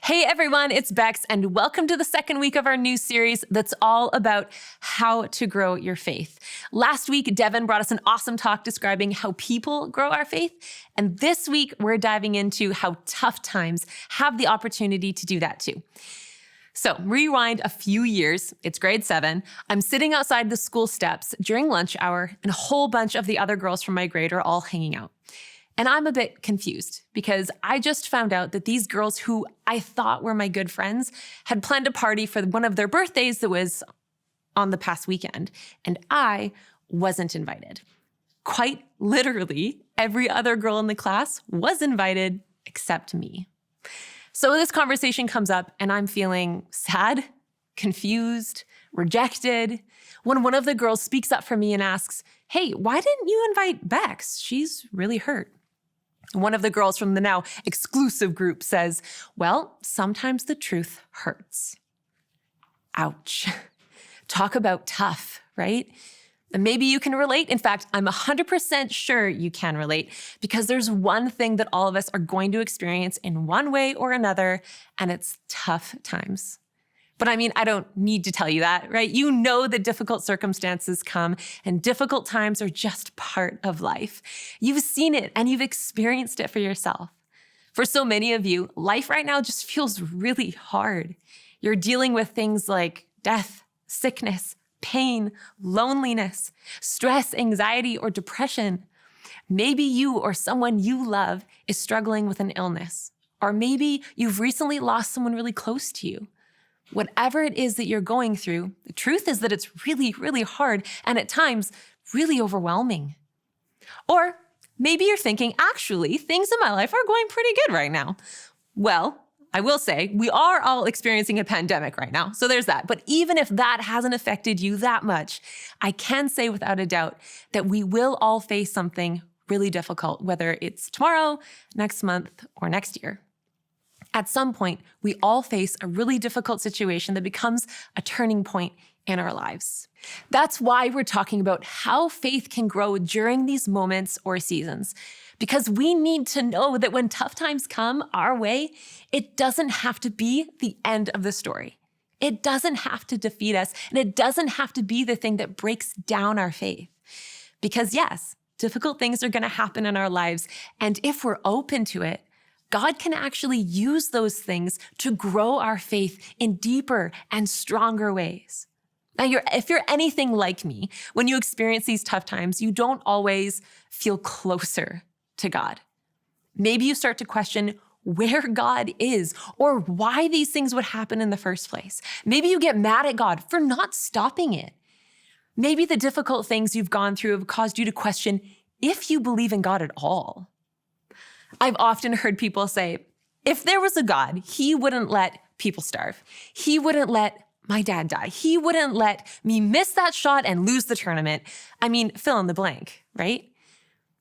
Hey everyone, it's Bex, and welcome to the second week of our new series that's all about how to grow your faith. Last week, Devin brought us an awesome talk describing how people grow our faith, and this week we're diving into how tough times have the opportunity to do that too. So rewind a few years, it's grade 7. I'm sitting outside the school steps during lunch hour, and a whole bunch of the other girls from my grade are all hanging out. And I'm a bit confused because I just found out that these girls who I thought were my good friends had planned a party for one of their birthdays that was on the past weekend, and I wasn't invited. Quite literally, every other girl in the class was invited except me. So this conversation comes up and I'm feeling sad, confused, rejected, when one of the girls speaks up for me and asks, "Hey, why didn't you invite Bex? She's really hurt." One of the girls from the now exclusive group says, "Well, sometimes the truth hurts." Ouch. Talk about tough, right? And maybe you can relate. In fact, I'm 100% sure you can relate because there's one thing that all of us are going to experience in one way or another, and it's tough times. But I mean, I don't need to tell you that, right? You know that difficult circumstances come and difficult times are just part of life. You've seen it and you've experienced it for yourself. For so many of you, life right now just feels really hard. You're dealing with things like death, sickness, pain, loneliness, stress, anxiety, or depression. Maybe you or someone you love is struggling with an illness, or maybe you've recently lost someone really close to you. Whatever it is that you're going through, the truth is that it's really, really hard and at times really overwhelming. Or maybe you're thinking, actually, things in my life are going pretty good right now. Well, I will say we are all experiencing a pandemic right now, so there's that. But even if that hasn't affected you that much, I can say without a doubt that we will all face something really difficult, whether it's tomorrow, next month, or next year. At some point, we all face a really difficult situation that becomes a turning point in our lives. That's why we're talking about how faith can grow during these moments or seasons. Because we need to know that when tough times come our way, it doesn't have to be the end of the story. It doesn't have to defeat us, and it doesn't have to be the thing that breaks down our faith. Because yes, difficult things are going to happen in our lives, and if we're open to it, God can actually use those things to grow our faith in deeper and stronger ways. Now, if you're anything like me, when you experience these tough times, you don't always feel closer to God. Maybe you start to question where God is or why these things would happen in the first place. Maybe you get mad at God for not stopping it. Maybe the difficult things you've gone through have caused you to question if you believe in God at all. I've often heard people say, if there was a God, he wouldn't let people starve. He wouldn't let my dad die. He wouldn't let me miss that shot and lose the tournament. I mean, fill in the blank, right?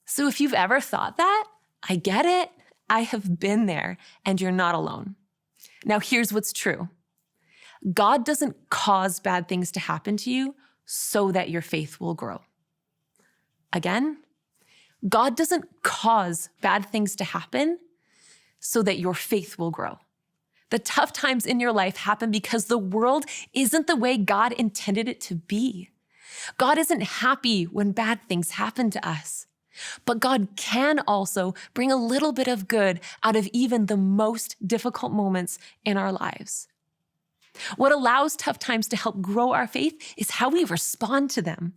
So if you've ever thought that, I get it. I have been there, and you're not alone. Now, here's what's true. God doesn't cause bad things to happen to you so that your faith will grow. Again, God doesn't cause bad things to happen so that your faith will grow. The tough times in your life happen because the world isn't the way God intended it to be. God isn't happy when bad things happen to us. But God can also bring a little bit of good out of even the most difficult moments in our lives. What allows tough times to help grow our faith is how we respond to them.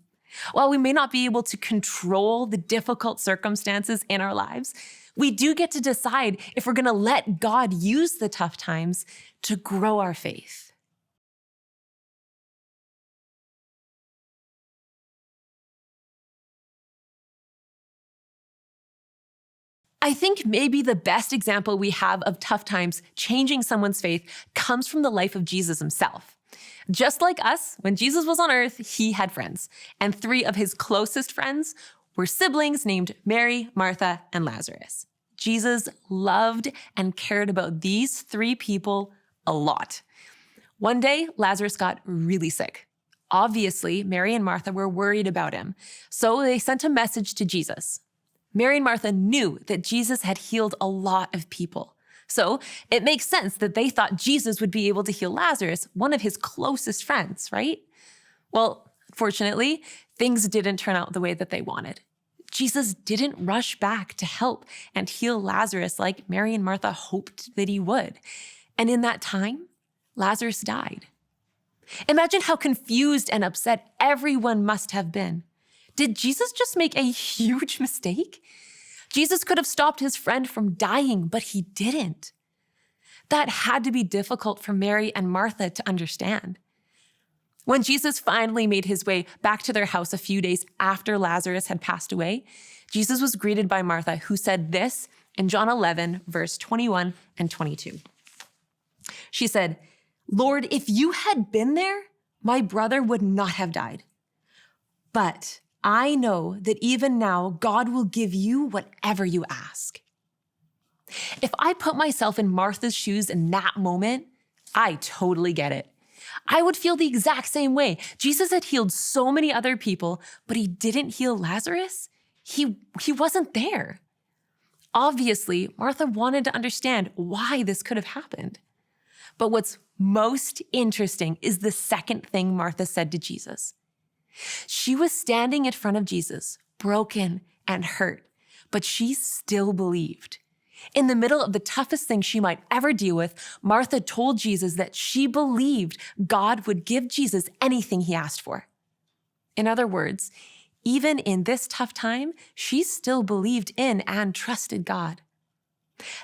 While we may not be able to control the difficult circumstances in our lives, we do get to decide if we're going to let God use the tough times to grow our faith. I think maybe the best example we have of tough times changing someone's faith comes from the life of Jesus himself. Just like us, when Jesus was on earth, he had friends. And 3 of his closest friends were siblings named Mary, Martha, and Lazarus. Jesus loved and cared about these 3 people a lot. One day, Lazarus got really sick. Obviously, Mary and Martha were worried about him. So they sent a message to Jesus. Mary and Martha knew that Jesus had healed a lot of people. So it makes sense that they thought Jesus would be able to heal Lazarus, one of his closest friends, right? Well, fortunately, things didn't turn out the way that they wanted. Jesus didn't rush back to help and heal Lazarus like Mary and Martha hoped that he would. And in that time, Lazarus died. Imagine how confused and upset everyone must have been. Did Jesus just make a huge mistake? Jesus could have stopped his friend from dying, but he didn't. That had to be difficult for Mary and Martha to understand. When Jesus finally made his way back to their house a few days after Lazarus had passed away, Jesus was greeted by Martha, who said this in John 11, verse 21 and 22. She said, "Lord, if you had been there, my brother would not have died. But I know that even now, God will give you whatever you ask." If I put myself in Martha's shoes in that moment, I totally get it. I would feel the exact same way. Jesus had healed so many other people, but he didn't heal Lazarus. He wasn't there. Obviously, Martha wanted to understand why this could have happened. But what's most interesting is the second thing Martha said to Jesus. She was standing in front of Jesus, broken and hurt, but she still believed. In the middle of the toughest thing she might ever deal with, Martha told Jesus that she believed God would give Jesus anything he asked for. In other words, even in this tough time, she still believed in and trusted God.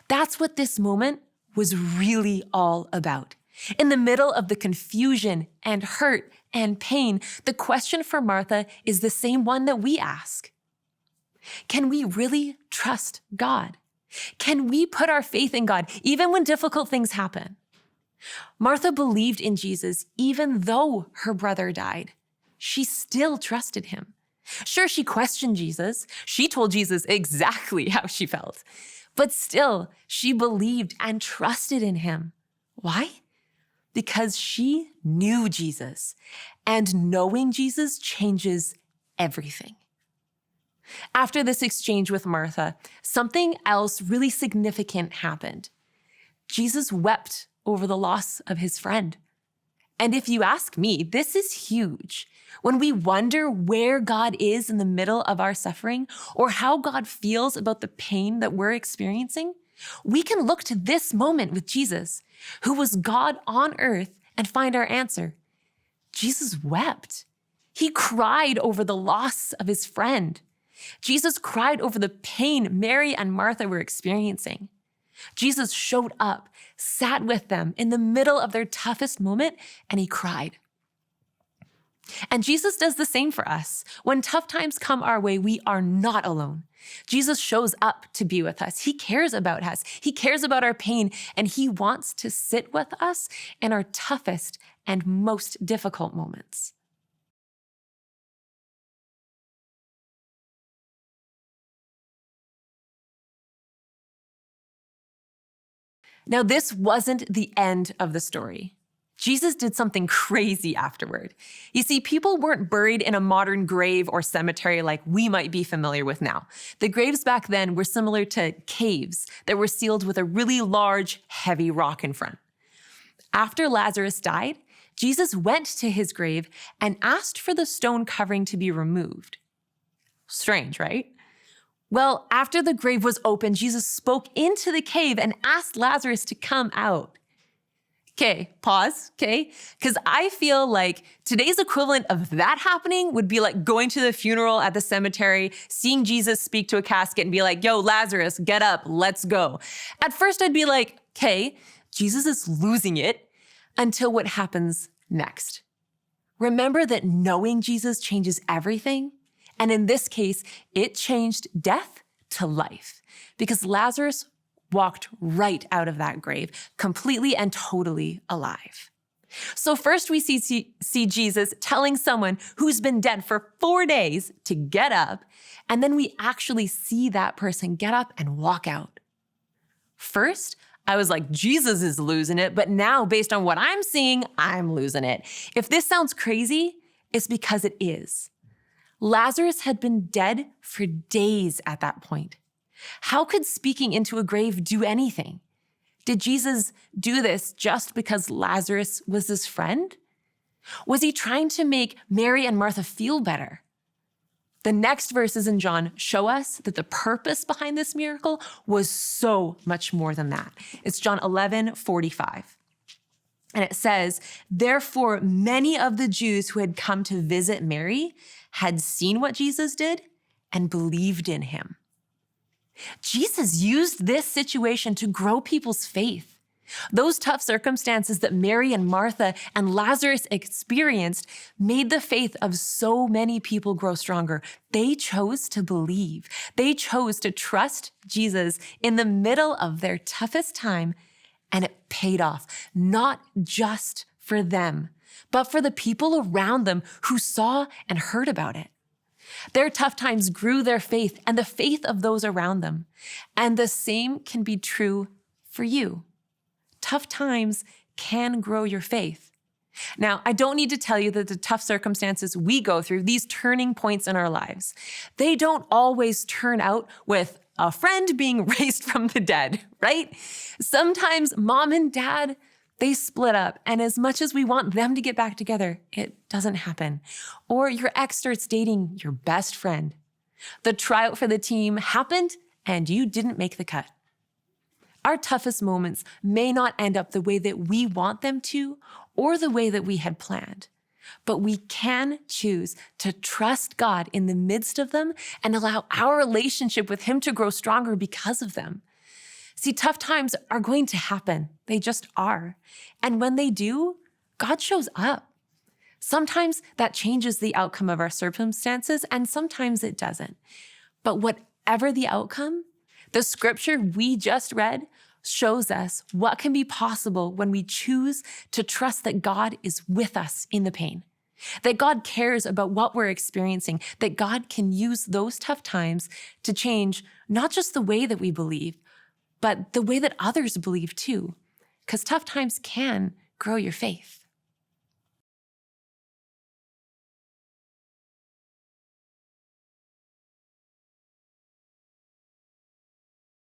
That's what this moment was really all about. In the middle of the confusion and hurt and pain, the question for Martha is the same one that we ask. Can we really trust God? Can we put our faith in God even when difficult things happen? Martha believed in Jesus even though her brother died. She still trusted him. Sure, she questioned Jesus. She told Jesus exactly how she felt. But still, she believed and trusted in him. Why? Because she knew Jesus, and knowing Jesus changes everything. After this exchange with Martha, something else really significant happened. Jesus wept over the loss of his friend. And if you ask me, this is huge. When we wonder where God is in the middle of our suffering or how God feels about the pain that we're experiencing, we can look to this moment with Jesus, who was God on earth, and find our answer. Jesus wept. He cried over the loss of his friend. Jesus cried over the pain Mary and Martha were experiencing. Jesus showed up, sat with them in the middle of their toughest moment, and he cried. And Jesus does the same for us. When tough times come our way, we are not alone. Jesus shows up to be with us. He cares about us. He cares about our pain, and he wants to sit with us in our toughest and most difficult moments. Now, this wasn't the end of the story. Jesus did something crazy afterward. You see, people weren't buried in a modern grave or cemetery like we might be familiar with now. The graves back then were similar to caves that were sealed with a really large, heavy rock in front. After Lazarus died, Jesus went to his grave and asked for the stone covering to be removed. Strange, right? Well, after the grave was opened, Jesus spoke into the cave and asked Lazarus to come out. Okay, pause, okay? Because I feel like today's equivalent of that happening would be like going to the funeral at the cemetery, seeing Jesus speak to a casket and be like, "Yo, Lazarus, get up, let's go." At first, I'd be like, okay, Jesus is losing it, until what happens next. Remember that knowing Jesus changes everything? And in this case, it changed death to life, because Lazarus walked right out of that grave, completely and totally alive. So first we see Jesus telling someone who's been dead for 4 days to get up, and then we actually see that person get up and walk out. First, I was like, Jesus is losing it, but now based on what I'm seeing, I'm losing it. If this sounds crazy, it's because it is. Lazarus had been dead for days at that point. How could speaking into a grave do anything? Did Jesus do this just because Lazarus was his friend? Was he trying to make Mary and Martha feel better? The next verses in John show us that the purpose behind this miracle was so much more than that. It's John 11:45. And it says, "Therefore, many of the Jews who had come to visit Mary had seen what Jesus did and believed in him." Jesus used this situation to grow people's faith. Those tough circumstances that Mary and Martha and Lazarus experienced made the faith of so many people grow stronger. They chose to believe. They chose to trust Jesus in the middle of their toughest time, and it paid off, not just for them, but for the people around them who saw and heard about it. Their tough times grew their faith and the faith of those around them. And the same can be true for you. Tough times can grow your faith. Now, I don't need to tell you that the tough circumstances we go through, these turning points in our lives, they don't always turn out with a friend being raised from the dead, right? Sometimes mom and dad, they split up, and as much as we want them to get back together, it doesn't happen. Or your ex starts dating your best friend. The tryout for the team happened, and you didn't make the cut. Our toughest moments may not end up the way that we want them to or the way that we had planned, but we can choose to trust God in the midst of them and allow our relationship with him to grow stronger because of them. See, tough times are going to happen. They just are. And when they do, God shows up. Sometimes that changes the outcome of our circumstances, and sometimes it doesn't. But whatever the outcome, the scripture we just read shows us what can be possible when we choose to trust that God is with us in the pain, that God cares about what we're experiencing, that God can use those tough times to change not just the way that we believe, but the way that others believe too, because tough times can grow your faith.